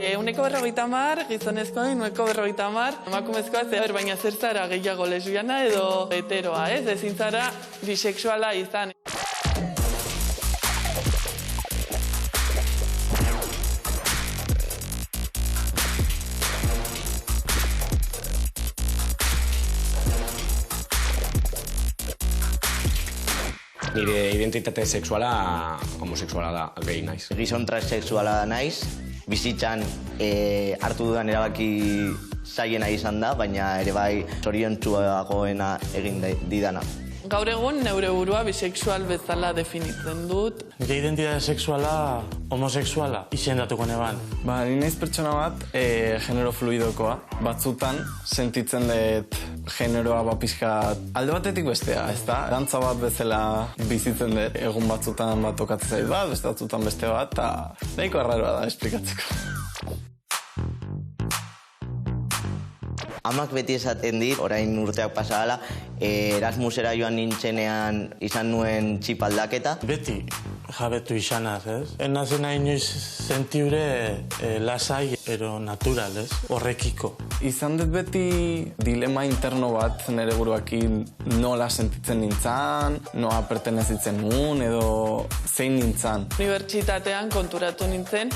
Ehuneko 50, gizonezkoen 50, emakumezkoa zer, baina zer zara gehiago lesbiana edo heteroa, ez? Ezin zara bisexuala izan. Nire identitate sexuala homosexuala da, gehi naiz. Gizon transexuala naiz, bizitzan hartu dudan erabaki zaiena izan da, baina ere bai zoriontsuagoena egin didana. Gaur egun neure burua bisexual bezala definitzen dut. Nire identitate sexuala homosexuala izendatuko neban. Ni naiz pertsona bat genero fluidokoa. Batzutan sentitzen dut generoa pixka alde batetik bestea, ezta? Dantza bat bezala bizitzen dut, egun batzutan bat tokatzen zait bat, beste batzutan beste bat, eta nahiko arraroa da esplikatzeko. Amak beti esaten dit, orain urteak pasala, Erasmusera joan nintzenean izan nuen txip aldaketa. Beti jabetu izanaz, ez? Enazena inoiz sentiure lasai ero natural, ez? Horrekiko. Izan dut beti dilema interno bat nire buruakin nola sentitzen nintzan, nola pertenezitzen nun edo zein nintzan. Unibertsitatean konturatu nintzen,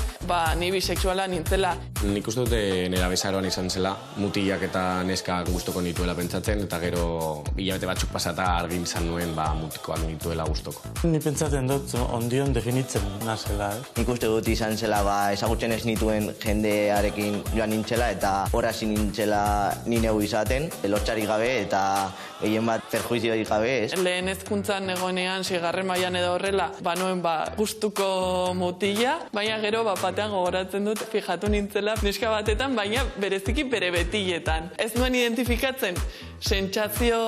ni bisexuala nintzela. Nik uste dute nera bezaroan izan zela, mutilak eta neskak gustoko nituela pentsatzen, eta gero hilabete batzuk pasata argi izan nuen mutikoak nituela gustoko. Ni pentsatzen dut ondion definitzen nazela, ez? Nik uste dut izan zela ezagutzen ez nituen jendearekin joan nintzela eta horazi nintzela ni neu izaten, lotxarik gabe eta gehien bat perjuiziorik gabe, ez? Lehen hezkuntzan egonean, 6. mailan edo horrela, nuen gustuko mutila, baina gero batean gogoratzen dut fijatu nintzela neska batetan, baina bereziki bere betiletan. Ez nuen identifikatzen sentsazio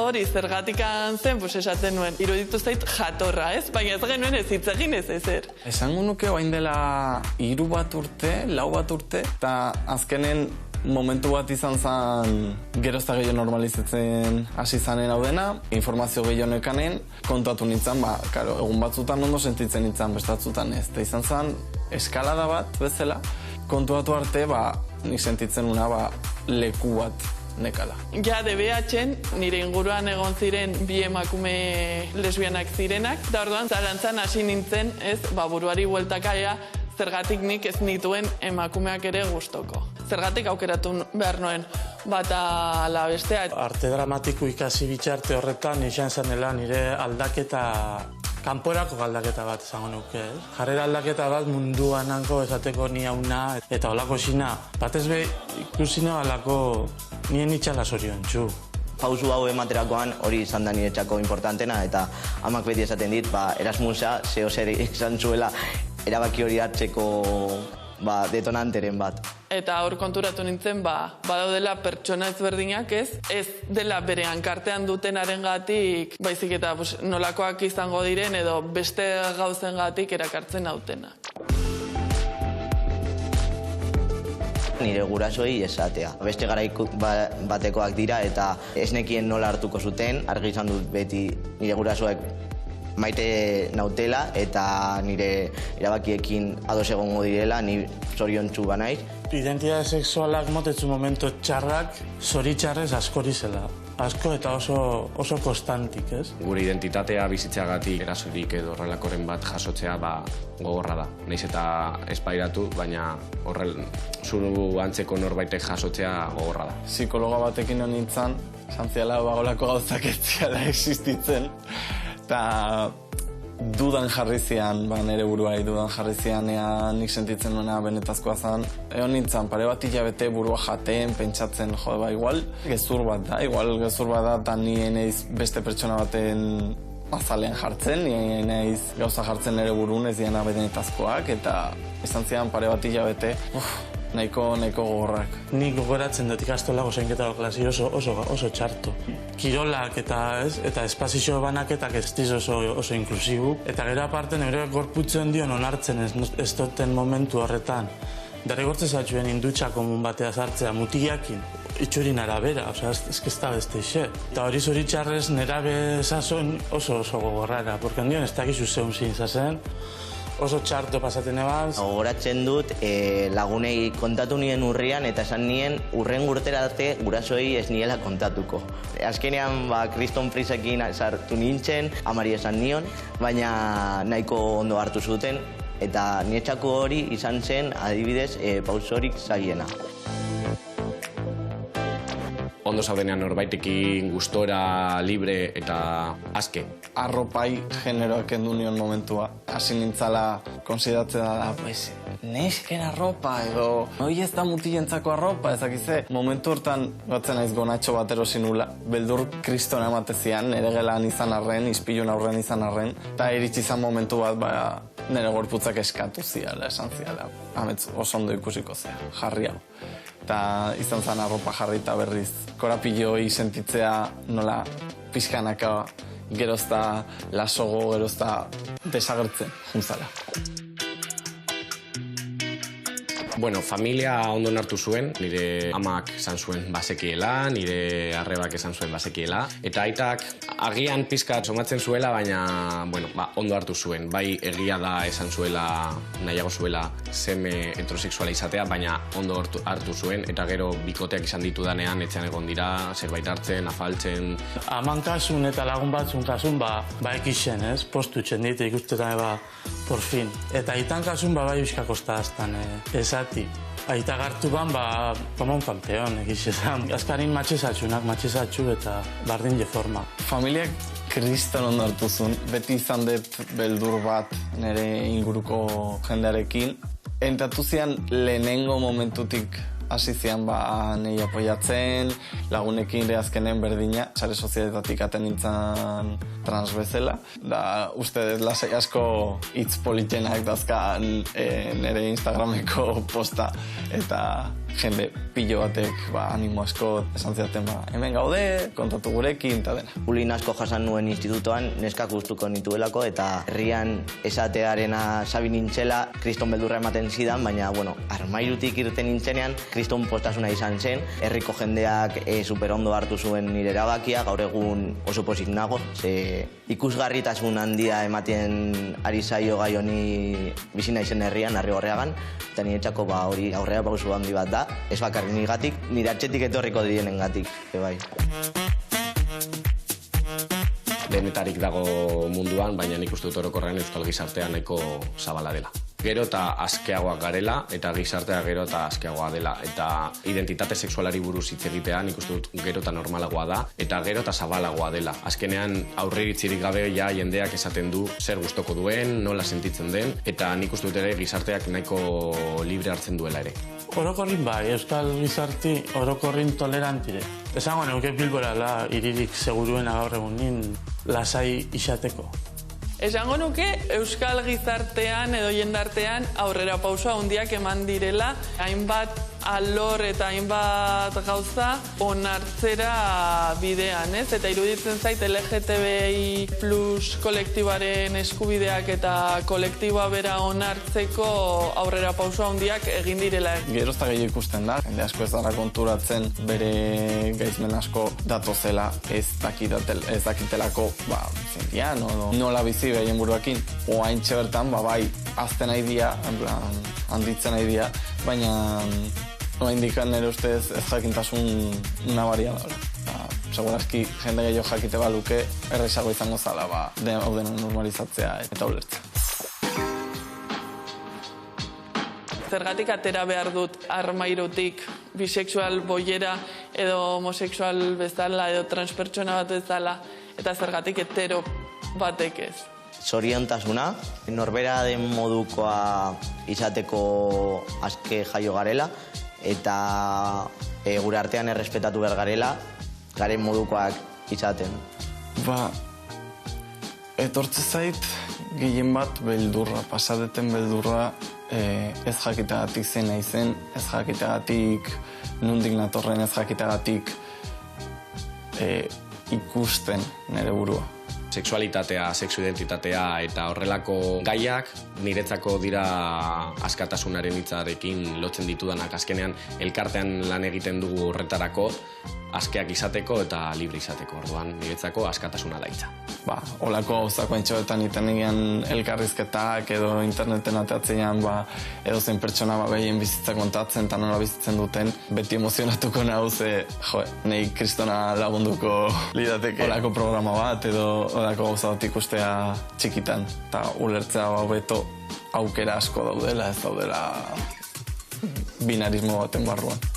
hori zergatikan zen, esaten nuen, iruditu zait jatorra, ez? Baina ez genuen ez hitz egin ez ezer. Esango nuke orain dela 3 bat urte, 4 bat urte, eta azkenen momentu bat izan zen gerozta gehiago normalizatzen hasi zanen hau dena, informazio gehiago nekanen, kontatu nintzen, egun batzutan ondo sentitzen nintzen, bestatzutan ez. Eta izan zen eskalada bat bezala, kontuatu arte, nik sentitzen una leku bat nekala. Ja, DBH-en nire inguruan egon ziren 2 emakume lesbianak zirenak, da orduan zalantzan hasi nintzen, ez, buruari bueltakaia, zergatik nik ez nituen emakumeak ere gustoko. Zergatik aukeratu behar noen bata ala bestea. Arte dramatiko ikasi bitxarte horretan izan zanela nire aldaketa, kanporako aldaketa bat izango nuke, ez? Jarrera aldaketa bat munduan hanko esateko ni hauna eta olako zina. Batez be ikusina balako nien itxala zoriontsu. Pausu hau ematerakoan hori izan da niretzako importantena eta amak beti esaten dit, Erasmusa zeo zer izan zuela erabaki hori hartzeko detonanteren bat. Eta hor konturatu nintzen, badaudela pertsona ezberdinak ez dela bere hankartean dutenarengatik, baizik eta nolakoak izango diren edo beste gauzengatik erakartzen nautena. Nire gurasoei esatea. Beste garaik batekoak dira eta ez nekien nola hartuko zuten, argi izan dut beti nire gurasoek maite nautela eta nire erabakiekin ados egongo direla, ni zoriontsu banaiz. Identitate sexualak motetzu momento txarrak, zoritxarrez askori zela. Asko eta oso konstantik, ez? Gure identitatea bizitzeagatik erasorik edo horrelakoren bat jasotzea gogorra da. Naiz eta espairatu, baina zuru antzeko norbaitek jasotzea gogorra da. Psikologa batekin honintzan, santziala bagolako gauzak ez ziala existitzen. Eta dudan jarri zian, nire buruari dudan jarri zian, nik sentitzen nuena benetazkoa zen. Egon nintzen, pare bat hilabete burua jaten, pentsatzen, igual gezur bat da, eta ni eneiz beste pertsona baten azalean jartzen, ni eneiz gauza jartzen nire burun ez diana benetazkoak, eta izan zian pare bat hilabete, nahiko gogorrak. Nik gogoratzen dut ikastolako zeinketako klasi oso txarto. Kirolak eta espazio banaketak ez diz oso inklusibu. Eta gero aparte nire gorputzen dion onartzen ez duten momentu horretan. Derrigortze zatxuen indutxa komun batea sartzea mutiakin. Itxurin arabera, ez da beste ixe. Eta hori zoritxarrez nerabe zazoen oso gogorrara. Porque ondion ez dakizu zeun zin zazen. Oso txarto pasaten ebaz. Gogoratzen dut lagunei kontatu nien urrian eta esan nien urren urtera arte gurasoei ez niela kontatuko. Azkenean Kriston Prisekin sartu nintzen, amari esan nion, baina nahiko ondo hartu zuten eta niretzako hori izan zen adibidez pausorik zaiena. Ondo zaudenean norbaitekin gustora, libre eta aske. Arropai generoak kendu nion momentua. Hasi nintzala konsideratzea da, pues, nesken arropa edo hoi ez da mutilentzako arropa, ezakize. Momentu hortan batzen naiz gonatxo bat erosi nula. Beldur kristona ematezian, nire gelan izan arren, ispilun aurren izan arren. Eta iritsi izan momentu bat, nire gorputzak eskatu ziala, esan ziala. Ametz oso ondo ikusiko zea, jarri hau. Eta izan zen arropa jarri eta berriz korapiloi sentitzea nola pixkanaka gerozta lasogo, gerozta desagertzen juntzala. Bueno, familia ondo hartu zuen, nire amak esan zuen bazekiela, nire arrebak esan zuen bazekiela, eta aitak agian pizkat somatzen zuela, baina bueno, ondo hartu zuen. Bai egia da esan zuela, nahiago zuela seme heterosexuala izatea, baina ondo hartu zuen, eta gero bikoteak izan ditudanean etxean egon dira, zerbait hartzen, afaltzen. Aman kasun eta lagun batzun kasun, ekixen, ez? Postutzen dit, ikustetan por fin. Eta aitan kasun, bai euskako estaztan, esati. Aita gartu ban, como un campeón, egizetan. Azkarin matxezatxu eta bardin je forma. Familiak kriston ondo hartu zuen. Beti izan dut beldur bat nire inguruko jendearekin. Entatu zian lehenengo momentutik hasi zian nahi apoiatzen, lagunekin ere azkenen berdina, sare sozialetatik aten nintzen trans bezala. Da, uste dut lasai asko hitz politenak dazkan nire Instagrameko posta eta jende pilo batek animo asko esan ziaten hemen gaude, kontatu gurekin eta dena. Bulin asko jasan nuen institutoan, neskak gustuko nituelako eta herrian esatearena sabi nintzela, kriston beldurra ematen zidan, baina, bueno, armairutik irten nintzenean, kriston postasuna izan zen, herriko jendeak super ondo hartu zuen nire erabakia, gaur egun oso pozik nago, ze ikusgarritasun handia ematen ari zaio gai honi bizi naizen herrian, Arrigorriagan, eta niretzako hori aurrera pausu handi bat da, ez bakarrik nigatik, nire atxetik etorriko direnengatik, bai. Denetarik dago munduan, baina nik uste dut orokorrean euskal gizartea nahiko zabala dela. Gero eta askeagoak garela, eta gizartea gero eta askeagoa dela. Eta identitate sexualari buruz hitz egitea nik uste dut gero eta normalagoa da, eta gero eta zabalagoa dela. Azkenean aurreiritzirik gabe jendeak esaten du zer gustoko duen, nola sentitzen den, eta nik uste dut ere gizarteak nahiko libre hartzen duela ere. Orokorrin euskal gizarti orokorrin tolerantire. Esango neuke Bilbora iririk seguruena gaur egunin lasai izateko. Esango nuke euskal gizartean edo jendartean aurrera pausoa handiak eman direla, hainbat alor eta hainbat gauza onartzera bidean, ez? Eta iruditzen zait LGTBI plus kolektiboaren eskubideak eta kolektiboa bera onartzeko aurrera pausoa handiak egin direla. Gerozta gehiago ikusten da, jende asko ez dara konturatzen bere gaizmen asko datozela ez dakitelako zintian, nola bizi behien buruakin. Oaintxe bertan, bai, azten nahi dia, handitzen nahi dia, baina indikan nire ustez ez jakintasun nabaria daula. Segurazki jende gehiago jakite baluke errezago izango zala hau dena normalizatzea eta ulertzea. Zergatik atera behar dut armairutik bisexual boiera edo homosexual bezala edo transpertsona bat bezala eta zergatik hetero batek ez. Zoriontasuna, norbera den modukoa izateko aske jaio garela, eta gure artean errespetatu behar garela, garen modukoak izaten. Etortze zait gehien bat beldurra, pasadeten beldurra ez jakiteagatik zen naizen, ez jakiteagatik nondik natorren, ez jakiteagatik ikusten nire burua. Sexualitatea, sexuidentitatea eta horrelako gaiak niretzako dira askatasunaren hitzarekin lotzen ditudanak. Azkenean elkartean lan egiten dugu horretarako, askeak izateko eta libre izateko. Orduan, niretzako askatasuna da hitza. Olako gauzako entxoetan iten egin elkarrizketak edo interneten ateatzean edo zein pertsona behien bizitza kontatzen eta nola bizitzen duten, beti emozionatuko nauz, nahi kristona lagunduko lidateke olako programa bat edo olako gauza bat ikustea txikitan eta ulertzea beto aukera asko daudela, ez daudela binarismo baten barruan.